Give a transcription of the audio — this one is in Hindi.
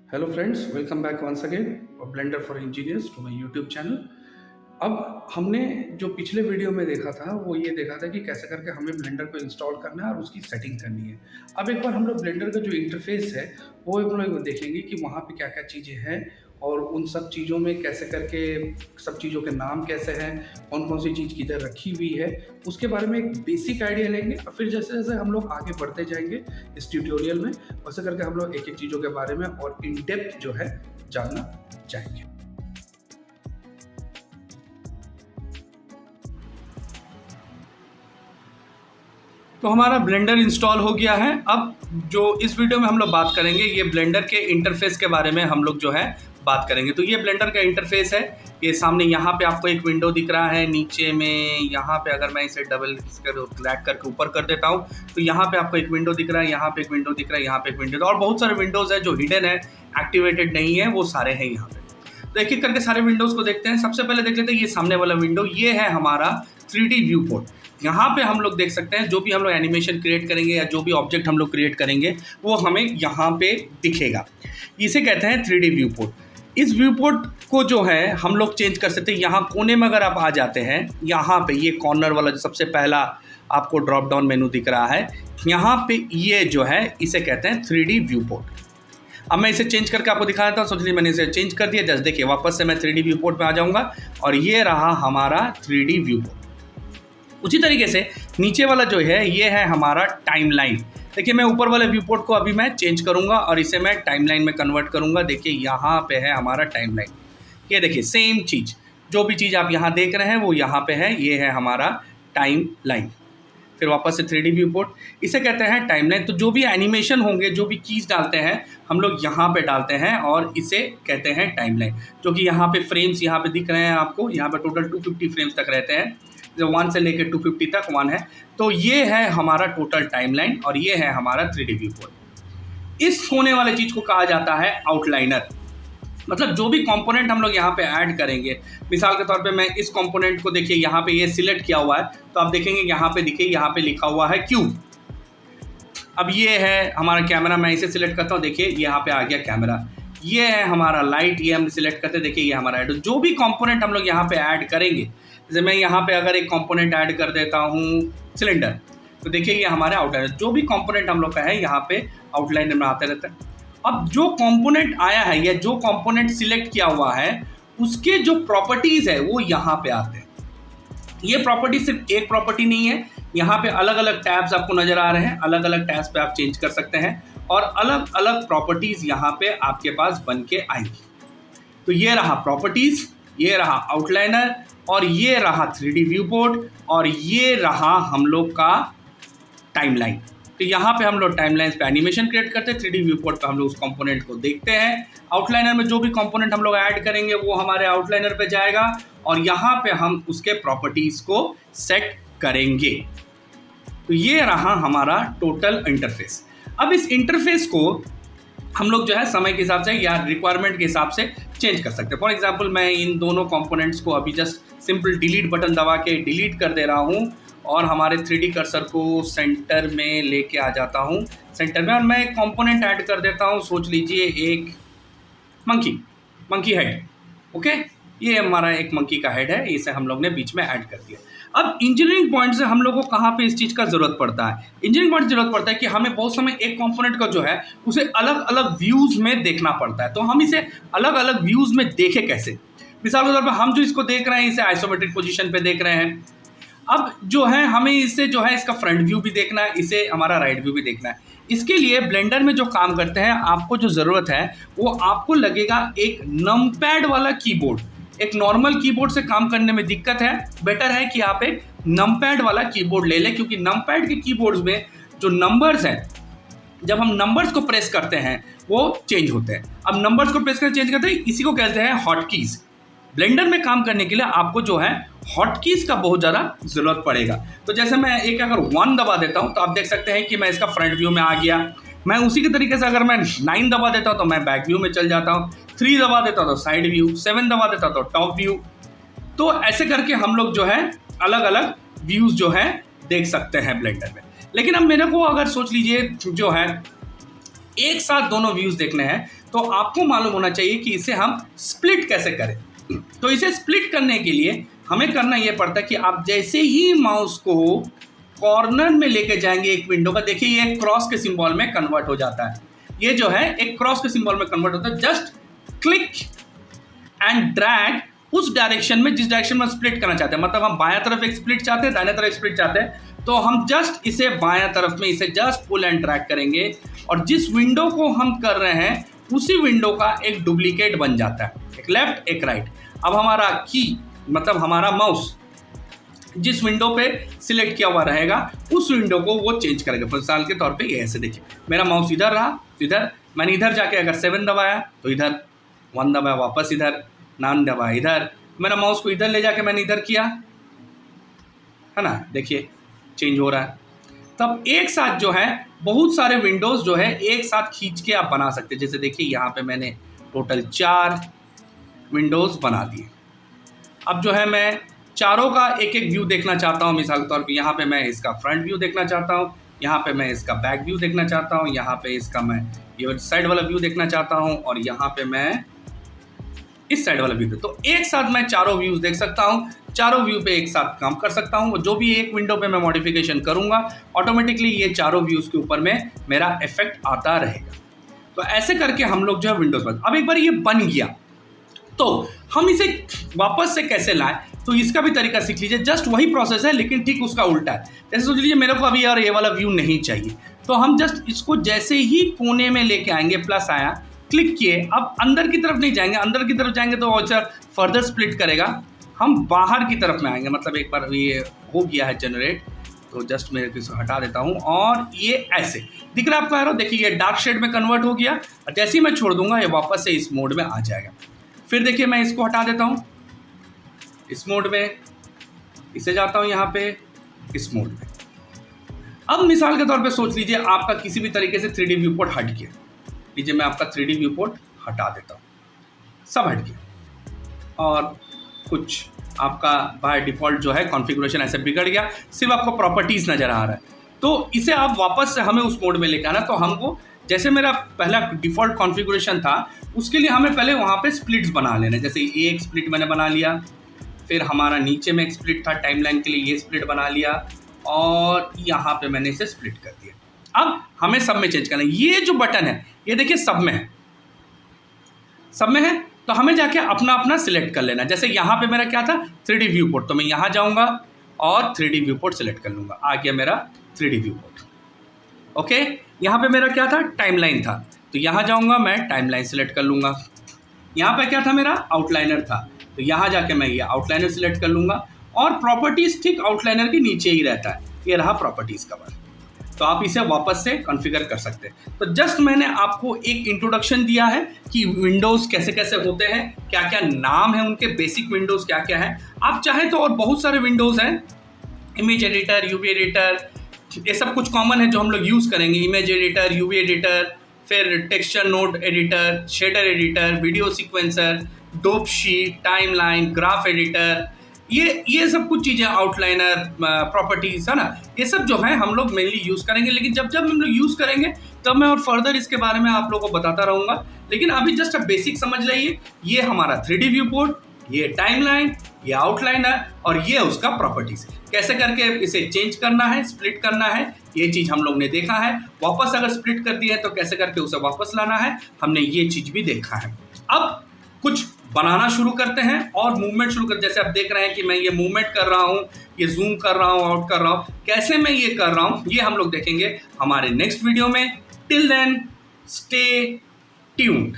Hello friends, welcome back once again blender for engineers to my YouTube channel. अब हमने जो पिछले वीडियो में देखा था वो ये देखा था कि कैसे करके हमें ब्लेंडर को इंस्टॉल करना है और उसकी सेटिंग करनी है। अब एक बार हम लोग ब्लेंडर का जो इंटरफेस है वो हम लोग देखेंगे कि वहाँ पे क्या क्या चीज़ें हैं और उन सब चीज़ों में कैसे करके सब चीज़ों के नाम कैसे हैं, कौन कौन सी चीज़ किधर रखी हुई है, उसके बारे में एक बेसिक आइडिया लेंगे। और फिर जैसे जैसे हम लोग आगे बढ़ते जाएंगे इस ट्यूटोरियल में, वैसे करके हम लोग एक एक चीज़ों के बारे में और इन डेप्थ जो है जानना चाहेंगे। तो हमारा ब्लेंडर इंस्टॉल हो गया है। अब जो इस वीडियो में हम लोग बात करेंगे ये ब्लेंडर के इंटरफेस के बारे में हम लोग जो है बात करेंगे। तो ये ब्लेंडर का इंटरफेस है। ये सामने यहाँ पे आपको एक विंडो दिख रहा है, नीचे में यहाँ पे अगर मैं इसे डबल क्लिक करके ऊपर कर देता हूँ तो यहाँ पे आपको एक विंडो दिख रहा है, यहाँ पे एक विंडो दिख रहा है, यहाँ पे एक विंडो, और बहुत सारे विंडोज़ है जो हिडन है, एक्टिवेटेड नहीं है, वो सारे हैं यहाँ पे। तो एक एक करके सारे विंडोज़ को देखते हैं। सबसे पहले देख लेते हैं ये सामने वाला विंडो, ये है हमारा 3D व्यू पोर्ट। यहाँ पे हम लोग देख सकते हैं जो भी हम लोग एनिमेशन क्रिएट करेंगे या जो भी ऑब्जेक्ट हम लोग क्रिएट करेंगे वो हमें यहाँ पे दिखेगा। इसे कहते हैं 3D व्यू पोर्ट। इस व्यू पोर्ट को जो है हम लोग चेंज कर सकते हैं। यहाँ कोने में अगर आप आ जाते हैं, यहाँ पे ये कॉर्नर वाला जो सबसे पहला आपको ड्रॉप डाउन मेनू दिख रहा है, यहाँ पे ये जो है इसे कहते हैं 3D व्यू पोर्ट। अब मैं इसे चेंज करके आपको दिखा देता हूँ। सोच लीजिए मैंने इसे चेंज कर दिया, जस्ट देखिए वापस से मैं 3D व्यू पोर्ट पे आ जाऊँगा और ये रहा हमारा 3D व्यू पोर्ट। उसी तरीके से नीचे वाला जो है ये है हमारा टाइमलाइन। देखिए मैं ऊपर वाले व्यू पोर्ट को अभी मैं चेंज करूंगा और इसे मैं टाइमलाइन में कन्वर्ट करूंगा। देखिए यहाँ पे है हमारा टाइमलाइन। ये देखिए सेम चीज़, जो भी चीज़ आप यहाँ देख रहे हैं वो यहाँ पे है, ये है हमारा टाइमलाइन। फिर वापस से 3D व्यू पोर्ट, इसे कहते हैं टाइमलाइन। तो जो भी एनिमेशन होंगे, जो भी कीज़ डालते हैं हम लोग यहाँ पे डालते हैं और इसे कहते हैं टाइमलाइन। जो कि यहाँ पे फ्रेम्स यहाँ पे दिख रहे हैं आपको, यहाँ पे टोटल 250 फ्रेम्स तक रहते हैं, जो 1 से लेकर 250 तक 1 है। तो ये है हमारा टोटल टाइमलाइन और ये है हमारा 3D व्यू पोर्ट। इस होने वाले चीज़ को कहा जाता है आउटलाइनर। मतलब जो भी कंपोनेंट हम लोग यहाँ पे ऐड करेंगे, मिसाल के तौर पे मैं इस कंपोनेंट को देखिए यहाँ पे ये सिलेक्ट किया हुआ है, तो आप देखेंगे यहाँ पे देखिए यहाँ पे लिखा हुआ है क्यूब। अब ये है हमारा कैमरा, मैं इसे सिलेक्ट करता हूँ, देखिए यहाँ पे आ गया कैमरा। ये है हमारा लाइट, ये हम सिलेक्ट करते हैं, देखिए ये हमारा ऐड। जो भी कंपोनेंट हम लोग यहाँ पे ऐड करेंगे, जैसे मैं यहाँ पे अगर एक कंपोनेंट ऐड कर देता हूँ सिलेंडर, तो देखिए ये हमारे आउटलाइनर। जो भी कंपोनेंट हम लोग का है यहाँ पे आउटलाइनर में आते रहता है। अब जो कंपोनेंट आया है या जो कंपोनेंट सिलेक्ट किया हुआ है उसके जो प्रॉपर्टीज़ है वो यहाँ पे आते हैं। ये प्रॉपर्टी सिर्फ एक प्रॉपर्टी नहीं है, यहाँ पे अलग अलग टैब्स आपको नज़र आ रहे हैं, अलग अलग टैब्स पे आप चेंज कर सकते हैं और अलग अलग प्रॉपर्टीज़ यहाँ पे आपके पास बन के आएंगी। तो ये रहा प्रॉपर्टीज़, ये रहा आउटलाइनर और ये रहा 3D व्यू पोर्ट और ये रहा हम लोग का टाइमलाइन। तो यहाँ पे हम लोग टाइमलाइन पे एनिमेशन क्रिएट करते हैं, 3D व्यू पोर्ट पे हम लोग उस कंपोनेंट को देखते हैं। आउटलाइनर में जो भी कंपोनेंट हम लोग ऐड करेंगे वो हमारे आउटलाइनर पे जाएगा और यहाँ पे हम उसके प्रॉपर्टीज़ को सेट करेंगे। तो ये रहा हमारा टोटल इंटरफेस। अब इस इंटरफेस को हम लोग जो है समय के हिसाब से या रिक्वायरमेंट के हिसाब से चेंज कर सकते हैं। फॉर एग्जांपल मैं इन दोनों कंपोनेंट्स को अभी जस्ट सिंपल डिलीट बटन दबा के डिलीट कर दे रहा हूँ और हमारे 3D कर्सर को सेंटर में लेके आ जाता हूँ, सेंटर में, और मैं एक कंपोनेंट ऐड कर देता हूँ। सोच लीजिए एक मंकी हेड। ओके, ये हमारा एक मंकी का हेड है, इसे हम लोग ने बीच में ऐड कर दिया। अब इंजीनियरिंग पॉइंट से हम लोग को कहाँ पे इस चीज़ का ज़रूरत पड़ता है? इंजीनियरिंग पॉइंट ज़रूरत पड़ता है कि हमें बहुत समय एक कंपोनेंट का जो है उसे अलग अलग व्यूज़ में देखना पड़ता है। तो हम इसे अलग अलग व्यूज़ में देखें कैसे? मिसाल के तौर पर हम जो इसको देख रहे हैं इसे आइसोमेट्रिक पोजीशन पे देख रहे हैं। अब जो है हमें इसे जो है इसका फ्रंट व्यू भी देखना है, इसे हमारा राइट व्यू भी देखना है। इसके लिए ब्लेंडर में जो काम करते हैं, आपको जो ज़रूरत है वो आपको लगेगा एक नमपैड वाला कीबोर्ड। एक नॉर्मल कीबोर्ड से काम करने में दिक्कत है, बेटर है कि आप एक नमपैड वाला कीबोर्ड ले लें, क्योंकि नमपैड के कीबोर्ड्स में जो नंबर्स हैं, जब हम नंबर्स को प्रेस करते हैं वो चेंज होते हैं। अब नंबर्स को प्रेस कर चेंज करते हैं, इसी को कहते हैं हॉटकीज़। ब्लेंडर में काम करने के लिए आपको जो है हॉटकीज़ का बहुत ज़्यादा ज़रूरत पड़ेगा। तो जैसे मैं एक अगर 1 दबा देता हूँ तो आप देख सकते हैं कि मैं इसका फ्रंट व्यू में आ गया। मैं उसी के तरीके से अगर मैं 9 दबा देता हूँ तो मैं बैक व्यू में चल जाता हूँ, 3 दबा देता हूँ तो साइड व्यू, 7 दबा देता हूँ तो टॉप व्यू। तो ऐसे करके हम लोग जो है अलग अलग व्यूज़ जो है देख सकते हैं ब्लेंडर में। लेकिन अब मेरे को अगर सोच लीजिए जो है एक साथ दोनों व्यूज़ देखने हैं, तो आपको मालूम होना चाहिए कि इसे हम स्प्लिट कैसे करें। तो इसे स्प्लिट करने के लिए हमें करना यह पड़ता है कि आप जैसे ही माउस को कॉर्नर में लेके जाएंगे एक विंडो का, देखिए ये क्रॉस के सिंबल में कन्वर्ट हो जाता है, ये जो है एक क्रॉस के सिंबल में कन्वर्ट होता है। जस्ट क्लिक एंड ड्रैग उस डायरेक्शन में जिस डायरेक्शन में स्प्लिट करना चाहते हैं, मतलब हम बायां तरफ एक स्प्लिट चाहते हैं, दाहिने तरफ स्प्लिट चाहते हैं, तो हम जस्ट इसे बायां तरफ में इसे जस्ट पुल एंड ड्रैग करेंगे और जिस विंडो को हम कर रहे हैं उसी विंडो का एक डुप्लीकेट बन जाता है, एक लेफ्ट एक राइट। अब हमारा की मतलब हमारा माउस जिस विंडो पे सिलेक्ट किया हुआ रहेगा उस विंडो को वो चेंज करेगा। फॉर मिसाल के तौर पे ये ऐसे देखिए, मेरा माउस इधर रहा, इधर मैंने इधर जाके अगर 7 दबाया तो इधर, 1 दबाया वापस इधर, 9 दबाया इधर, मेरा माउस को इधर ले जाके मैंने इधर किया, है ना, देखिए चेंज हो रहा है। तब एक साथ जो है बहुत सारे विंडोज़ जो है एक साथ खींच के आप बना सकते हैं। जैसे देखिए यहाँ पे मैंने टोटल 4 विंडोज़ बना दिए। अब जो है मैं चारों का एक एक व्यू देखना चाहता हूँ। मिसाल के तौर पे यहाँ पे मैं इसका फ्रंट व्यू देखना चाहता हूँ, यहाँ पे मैं इसका बैक व्यू देखना चाहता हूँ, यहाँ पे इसका मैं ये साइड वाला व्यू देखना चाहता हूँ और यहाँ पे मैं इस साइड वाला व्यू। तो एक साथ मैं चारों व्यूज़ देख सकता हूँ, चारों व्यू पे एक साथ काम कर सकता हूँ। जो भी एक विंडो पे मैं मॉडिफिकेशन करूँगा ऑटोमेटिकली ये चारों व्यूज़ के ऊपर में मेरा इफेक्ट आता रहेगा। तो ऐसे करके हम लोग जो है विंडोज़ पर, अब एक बार ये बन गया तो हम इसे वापस से कैसे लाएं, तो इसका भी तरीका सीख लीजिए। जस्ट वही प्रोसेस है लेकिन ठीक उसका उल्टा है। जैसे सोच लीजिए मेरे को अभी यार ये वाला व्यू नहीं चाहिए, तो हम जस्ट इसको जैसे ही कोने में लेके आएंगे, प्लस आया, क्लिक किए, अब अंदर की तरफ नहीं जाएंगे, अंदर की तरफ जाएंगे तो अच्छा फर्दर स्प्लिट करेगा। हम बाहर की तरफ में आएंगे, मतलब एक बार ये हो गया है जनरेट, तो जस्ट मैं इसको हटा देता हूँ और ये ऐसे दिख रहा है आपको एरो, देखिए ये डार्क शेड में कन्वर्ट हो गया और जैसे ही मैं छोड़ दूंगा ये वापस से इस मोड में आ जाएगा। फिर देखिए मैं इसको हटा देता हूँ इस मोड में, इसे जाता हूँ यहाँ पे इस मोड में। अब मिसाल के तौर पे सोच लीजिए आपका किसी भी तरीके से 3D व्यू पोर्ट हट गया, लीजिए मैं आपका 3D व्यू पोर्ट हटा देता हूँ, सब हट गया और कुछ आपका बाय डिफ़ॉल्ट जो है कॉन्फ़िगरेशन ऐसे बिगड़ गया, सिर्फ आपको प्रॉपर्टीज़ नज़र आ रहा है। तो इसे आप वापस से हमें उस मोड में लेकर आना, तो हमको जैसे मेरा पहला डिफ़ॉल्ट कॉन्फ़िगरेशन था उसके लिए हमें पहले वहाँ पे स्प्लिट्स बना लेना। जैसे एक स्प्लिट मैंने बना लिया, फिर हमारा नीचे में एक स्प्लिट था टाइमलाइन के लिए, ये स्प्लिट बना लिया और यहाँ पे मैंने इसे स्प्लिट कर दिया। अब हमें सब में चेंज करना है। ये जो बटन है ये देखिए सब में है, सब में है, तो हमें जाके अपना अपना सिलेक्ट कर लेना। जैसे यहाँ पे मेरा क्या था 3D व्यू पोर्ट, तो मैं यहाँ जाऊँगा और 3D व्यू पोर्ट सिलेक्ट कर लूँगा, आ गया मेरा 3D व्यू पोर्ट। ओके, यहाँ पे मेरा क्या था टाइमलाइन था, तो यहाँ जाऊँगा मैं टाइमलाइन सिलेक्ट कर लूँगा। यहाँ पे क्या था मेरा आउटलाइनर था, तो यहाँ जाके मैं ये आउटलाइनर सिलेक्ट कर लूँगा और प्रॉपर्टीज़ ठीक आउटलाइनर के नीचे ही रहता है, ये रहा प्रॉपर्टीज़ का बार। तो आप इसे वापस से कॉन्फ़िगर कर सकते हैं। तो जस्ट मैंने आपको एक इंट्रोडक्शन दिया है कि विंडोज़ कैसे कैसे होते हैं, क्या क्या नाम है उनके, बेसिक विंडोज़ क्या क्या है। आप चाहें तो और बहुत सारे विंडोज़ हैं, इमेज एडिटर, यूवी एडिटर, ये सब कुछ कॉमन है जो हम लोग यूज़ करेंगे। इमेज एडिटर, यूवी एडिटर, फिर texture node editor, shader editor, video sequencer, dope sheet, timeline, graph editor, ये सब कुछ चीज़ें, आउटलाइनर, प्रॉपर्टीज़, है ना, ये सब जो है हम लोग मेनली यूज़ करेंगे। लेकिन जब जब हम लोग यूज़ करेंगे तब मैं और फर्दर इसके बारे में आप लोगों को बताता रहूँगा। लेकिन अभी जस्ट अब बेसिक समझ लीजिए, ये हमारा 3D व्यू पोर्ट, ये टाइमलाइन, ये आउटलाइनर और ये उसका प्रॉपर्टीज़। कैसे करके इसे चेंज करना है, स्प्लिट करना है, ये चीज़ हम लोग ने देखा है। वापस अगर स्प्लिट कर दिया है तो कैसे करके उसे वापस लाना है, हमने ये चीज़ भी देखा है। अब कुछ बनाना शुरू करते हैं और मूवमेंट शुरू कर। जैसे आप देख रहे हैं कि मैं ये मूवमेंट कर रहा हूँ, ये जूम कर रहा हूँ, आउट कर रहा हूँ, कैसे मैं ये कर रहा हूँ ये हम लोग देखेंगे हमारे नेक्स्ट वीडियो में। Till then stay tuned.